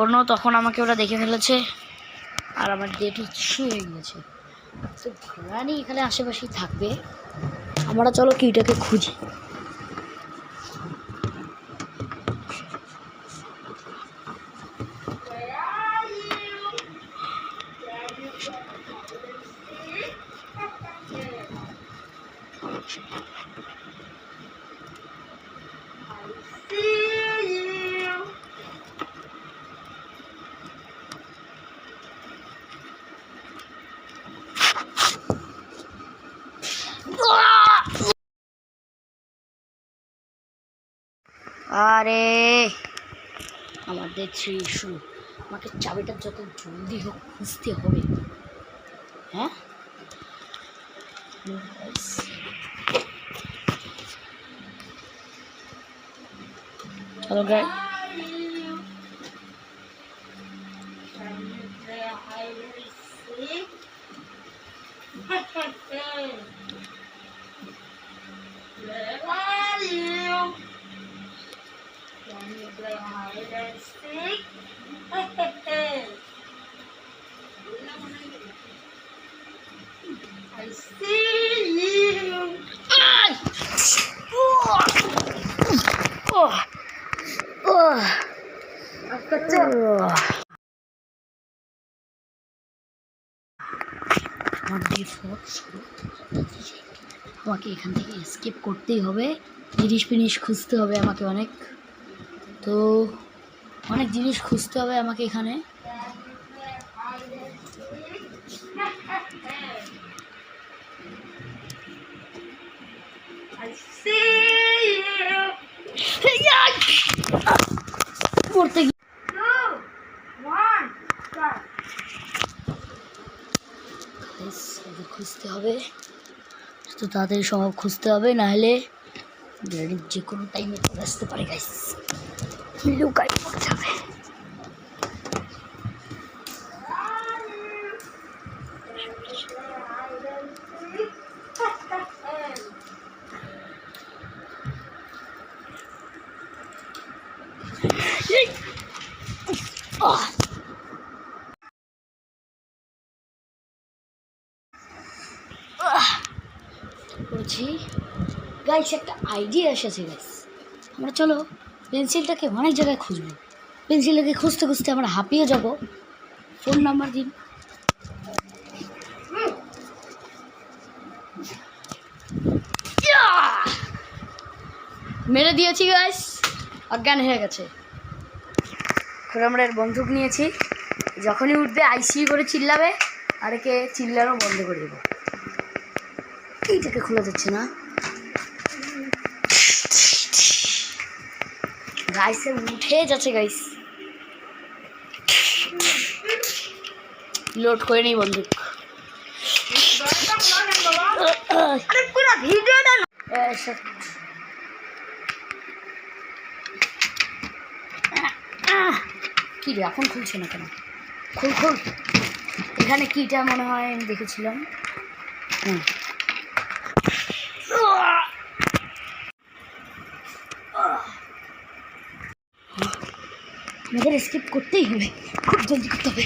অন্য তখন আমাকে ওরা দেখে ফেলেছে আর আমার ডেট হয়ে গিয়েছে। তো ঘোড়ানি এখানে আশেপাশেই থাকবে। আমরা চলো কিটাকে খুঁজি। আরে আমাদের ইস্যু, আমাকে চাবিটা যত জলদি হোক খুঁজতে হবে। হ্যাঁ চলো গাই। I see you. আমাকে এখান থেকে এসকেপ করতেই হবে। জিনিস ফিনিস খুঁজতে হবে আমাকে অনেক, তো অনেক জিনিস খুঁজতে হবে আমাকে এখানে। পড়তে খুঁজতে হবে, তো তাড়াতাড়ি সম্ভব খুঁজতে হবে, নাহলে যে কোনো টাইমে চলে আসতে পারে গাইস। লুকাই পড়তে হবে। করছি গাইস, একটা আইডিয়া এসেছে গাইস। আমরা চলো পেন্সিলটাকে অনেক জায়গায় খুঁজবো। পেন্সিলটাকে খুঁজতে খুঁজতে আমরা হাঁপিয়ে যাব। ফোন নাম্বার দিন। মেরে দিয়েছি গাইস, অজ্ঞান হয়ে গেছে। এখন আমরা এর বন্দুক নিয়েছি, যখনই উঠবে আইসি করে চিল্লাবে, আর একে চিল্লানো বন্ধ করে দেবো। এইটাকে খোলা যাচ্ছে না গাইসে, উঠে যাচ্ছে গাইস। লোড করে নেই বন্দুক। কি রে এখন খুলছে না কেন? খুল খুল। এখানে কিটা মনে হয় আমি দেখেছিলাম। আমাদের স্কিপ করতেই হবে, খুব জলদি করতে হবে।